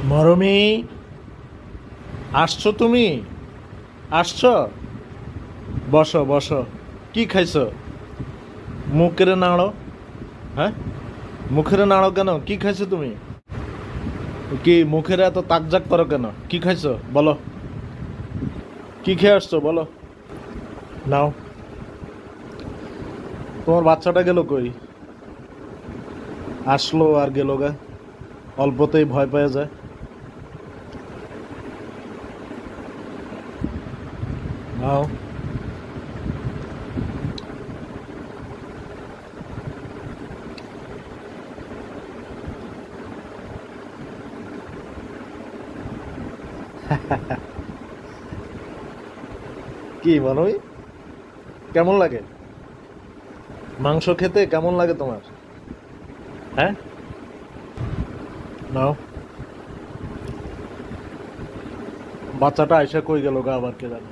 মরমি, আসছো তুমি? আসছো? বসো বসো। কি খাইছো? মুখের নাড়ো। হ্যাঁ, মুখের নাড়ো কেন? কি খাইছো তুমি? কি মুখের এত তাকজাক করো কেন? কি খাইছো বলো? কি খেয়ে আসছো বলো? নাও। তোমার বাচ্চাটা গেল কই? আসলো আর গেল গা, অল্পতেই ভয় পেয়ে যায়। নাও। কি মানবী, কেমন লাগে মাংস খেতে? কেমন লাগে তোমার? হ্যাঁ, নাও। বাচ্চাটা আইসা কই গেল গা আবার, কে জানে।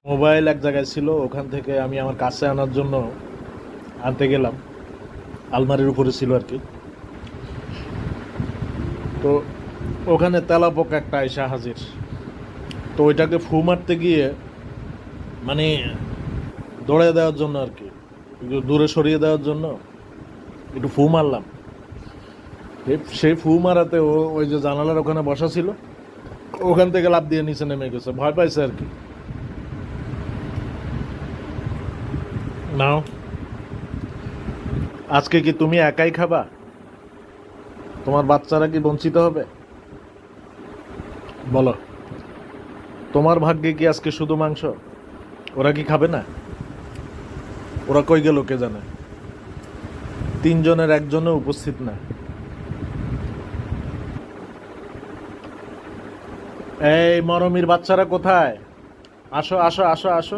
মোবাইল এক জায়গায় ছিল, ওখান থেকে আমি আমার কাছে আনার জন্য আনতে গেলাম। আলমারির উপরে ছিল আর কি। তো ওখানে তেলাপোকা একটা আইসা হাজির। তো ওইটাকে ফু মারতে গিয়ে, মানে দৌড়ে দেওয়ার জন্য আর কি, একটু দূরে সরিয়ে দেওয়ার জন্য একটু ফু মারলাম। সেই ফু মারাতে ও ওই যে জানালার ওখানে বসা ছিল, ওখান থেকে লাফ দিয়ে নিচে নেমে গেছে, ভয় পাইছে আর কি। নাও। আজকে কি তুমি একাই খাবা? তোমার বাচ্চারা কি বঞ্চিত হবে? বলো, তোমার ভাগ্যে কি আজকে শুধু মাংস? ওরা কি খাবে না? ওরা কই গেল কে জানে। তিনজনের একজনও উপস্থিত না। এই মরমির বাচ্চারা কোথায়? আসো আসো আসো আসো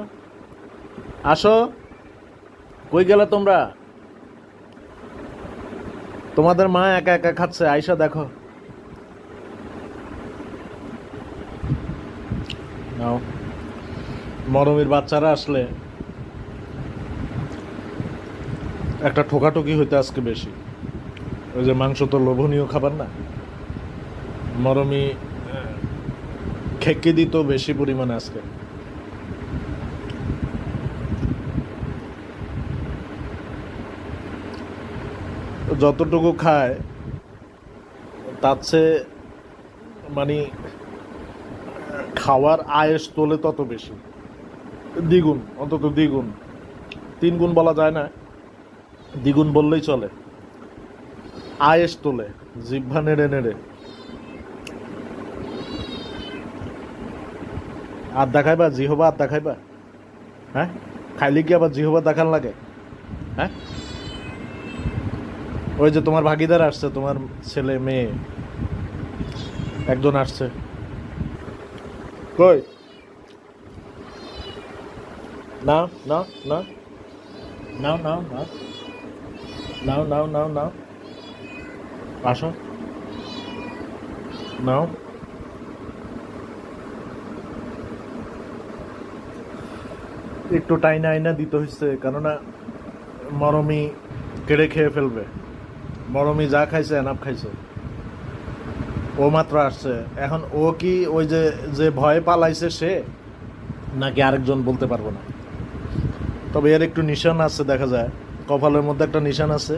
আসো। কই গেলে তোমরা? তোমাদের মা একা একা খাচ্ছে, আইসা দেখো। নাও। মরমির বাচ্চারা আসলে একটা ঠোকাঠুকি হইতে আজকে বেশি। ওই যে মাংস তো লোভনীয় খাবার না, মরমি খেকে দিত বেশি পরিমাণে আজকে। যতটুকু খায় তার চেয়ে মানে খাওয়ার আয়েস তোলে তত বেশি, দ্বিগুণ, অন্তত দ্বিগুণ। তিনগুণ বলা যায় না, দ্বিগুণ বললেই চলে। আয়েস তোলে জিহ্বা নেড়ে নেড়ে। আর দেখাইবা জিহবা, আর দেখাইবা? হ্যাঁ, খাইলে কি আবার জিহবা দেখান লাগে? হ্যাঁ, ওই যে তোমার ভাগিদার আসছে, তোমার ছেলে মেয়ে একজন আসছে। কই? নাও নাও নাও নাও নাও নাও নাও নাও নাও নাও। আসো, নাও। একটু টাইনা আইনা দিতে হচ্ছে, কেননা মরমি কেড়ে খেয়ে ফেলবে। মরমি যা খাইছে এনাফ খাইছে। ও মাত্র আসছে, এখন ও কি ওই যে যে ভয়ে পালাইছে সে, নাকি আরেকজন বলতে পারবো না। তবে এর একটু নিশান আছে, দেখা যায় কপালের মধ্যে একটা নিশান আছে,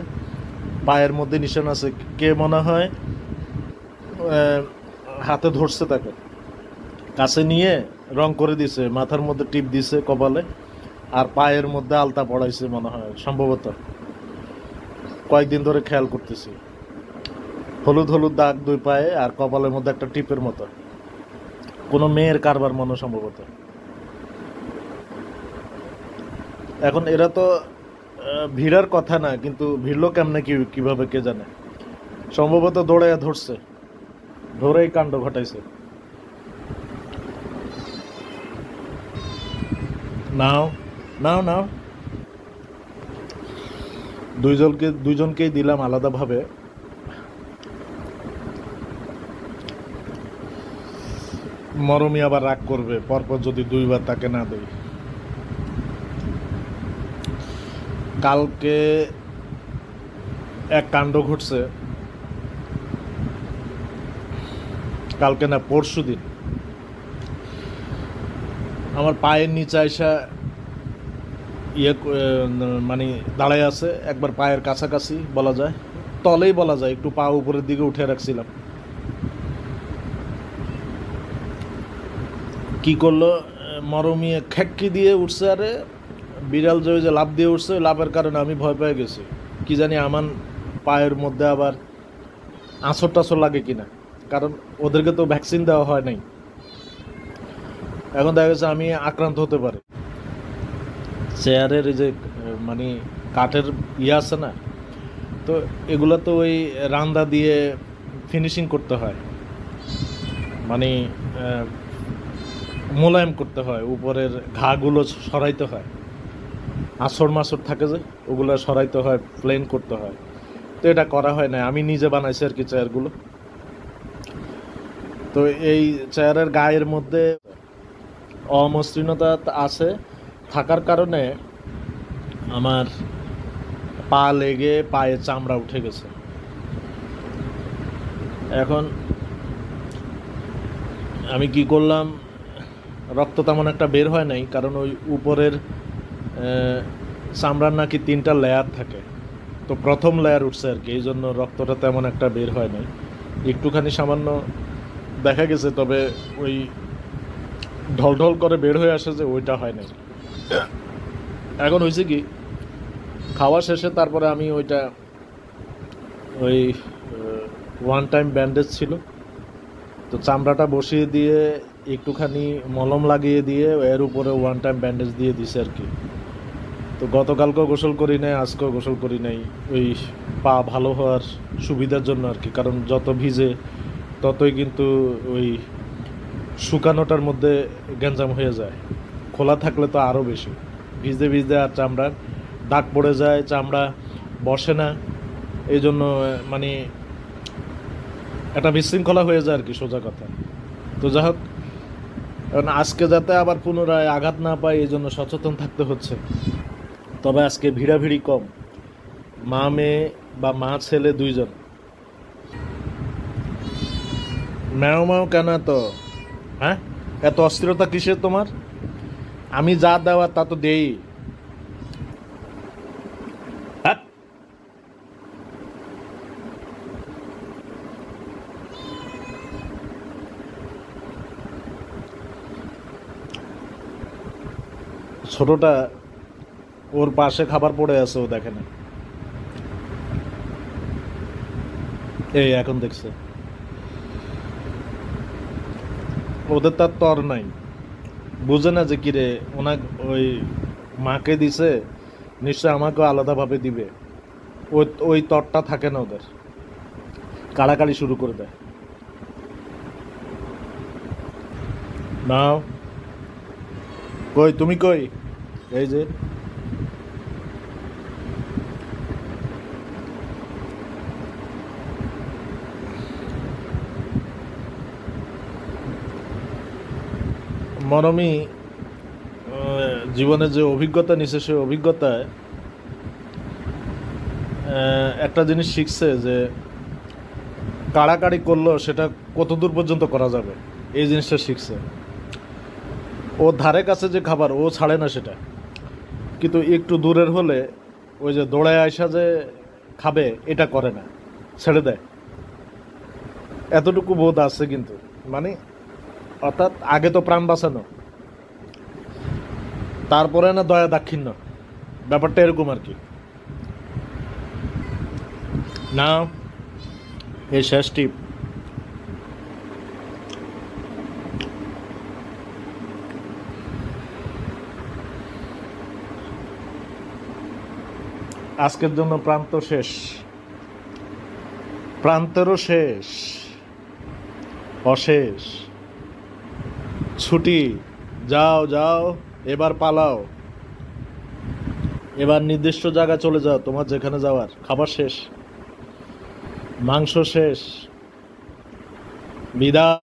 পায়ের মধ্যে নিশান আছে। কে মনে হয় হাতে ধরছে তাকে, কাছে নিয়ে রং করে দিছে, মাথার মধ্যে টিপ দিছে কপালে, আর পায়ের মধ্যে আলতা পড়াইছে মনে হয় সম্ভবত। কয়েকদিন ধরে খেয়াল করতেছি, হলুদ হলুদ দাগ দুই পায়ে, আর কপালের মধ্যে একটা টিপের মতো। কোনো মেয়ের কারবার মনে সম্ভবত। এখন এরা তো ভিড়ার কথা না, কিন্তু ভিড়লো কেমনে কিভাবে কে জানে। সম্ভবত দৌড়াইয়া ধরছে, ধরেই কাণ্ড ঘটাইছে। নাও নাও নাও। দুইজনকেই দিলাম আলাদাভাবে। মরমি আবার রাগ করবে পরপর যদি দুইবার তাকে না দেই। কালকে এক কাণ্ড ঘটছে, কালকে না পরশু দিন আমার পায়ের নিচে আইসা মানে দাঁড়ায় আছে, একবার পায়ের কাছাকাছি বলা যায়, তলেই বলা যায়, একটু পা উপরের দিকে উঠে রাখছিলাম। কি করলো মরমিয়ে খেক্কি দিয়ে উঠছে, আরে বিড়াল যে লাফ দিয়ে উঠছে, লাভের কারণে আমি ভয় পেয়ে গেছি, কি জানি আমার পায়ের মধ্যে আবার আঁচড় টাচড় লাগে কিনা, কারণ ওদেরকে তো ভ্যাকসিন দেওয়া হয় নাই। এখন দেখা গেছে আমি আক্রান্ত হতে পারি। চেয়ারের এই যে মানে কাঠের আছে না, তো এগুলো তো ওই রান্দা দিয়ে ফিনিশিং করতে হয়, মানে মোলায়েম করতে হয়, উপরের ঘাগুলো সরাইতে হয়, আঁচড় মাছড় থাকে যে ওগুলো সরাইতে হয়, প্লেন করতে হয়। তো এটা করা হয় না, আমি নিজে বানাইছি আর কি চেয়ারগুলো। তো এই চেয়ারের গায়ের মধ্যে অমসৃণতা আছে, থাকার কারণে আমার পা লেগে পায়ে চামড়া উঠে গেছে। এখন আমি কি করলাম, রক্ত তেমন একটা বের হয় নাই, কারণ ওই উপরের চামড়ার নাকি 3টা লেয়ার থাকে, তো প্রথম লেয়ার উঠছে আর কি, এই জন্য রক্তটা তেমন একটা বের হয় নাই, একটুখানি সামান্য দেখা গেছে, তবে ওই ঢলঢল করে বের হয়ে আসে যে ওইটা হয় নাই। এখন হয়েছে কি, খাওয়া শেষে তারপরে আমি ওই ওয়ান টাইম ব্যান্ডেজ ছিল, তো চামড়াটা বসিয়ে দিয়ে একটুখানি মলম লাগিয়ে দিয়ে এর উপরে ওয়ান টাইম ব্যান্ডেজ দিয়ে দিছে আর কি। তো গতকালকেও গোসল করি নাই, আজকেও গোসল করি নাই, ওই পা ভালো হওয়ার সুবিধার জন্য আর কি, কারণ যত ভিজে ততই কিন্তু ওই শুকানোটার মধ্যে গ্যাঞ্জাম হয়ে যায়, খোলা থাকলে তো আরও বেশি ভিজতে ভিজতে আর চামড়ার দাগ পড়ে যায়, চামড়া বসে না, এই জন্য মানে একটা বিশৃঙ্খলা হয়ে যায় আর কি, সোজা কথা। তো যাই হোক, আজকে যাতে আবার পুনরায় আঘাত না পাই এই জন্য সচেতন থাকতে হচ্ছে। তবে আজকে ভিড়াভিড়ি কম, মা মেয়ে বা মা ছেলে 2জন। ম্যাও ম্যাও কেন এত, হ্যাঁ এত অস্থিরতা কিসের তোমার? আমি যা দেওয়া তা তো দেই। ছোটটা ওর পাশে খাবার পড়ে আছে, ও দেখে না, এই এখন দেখছে। ওদের তার তর নাই, বুঝে না যে কিরে ওনা ওই মাকে দিছে, নিশ্চয় আমাকেও আলাদাভাবে দিবে, ওই তরটা থাকে না ওদের, কাড়াকাড়ি শুরু করে দেয়। নাও কই, তুমি কই? এই যে মরমি জীবনে যে অভিজ্ঞতা নিছে, সেই অভিজ্ঞতায় একটা জিনিস শিখছে যে কাড়াকাড়ি করলো সেটা কতদূর পর্যন্ত করা যাবে, এই জিনিসটা শিখছে। ও ধারে কাছে যে খাবার ও ছাড়ে না সেটা, কিন্তু একটু দূরের হলে ওই যে দৌড়ায় আইসা যে খাবে এটা করে না, ছেড়ে দেয়। এতটুকু বোধ আছে কিন্তু, মানে অর্থাৎ আগে তো প্রাণ বাঁচানো, তারপরে না দয়া দাক্ষিণ্য, ব্যাপারটা এরকম আর কি। না এই শেষ টিপ। আজকের জন্য প্রান্ত শেষ, প্রান্তেরও শেষ, অশেষ ছুটি। যাও যাও, এবার পালাও, এবার নির্দিষ্ট জায়গায় চলে যাও, তোমার যেখানে যাওয়ার। খাবার শেষ, মাংস শেষ, বিদায়।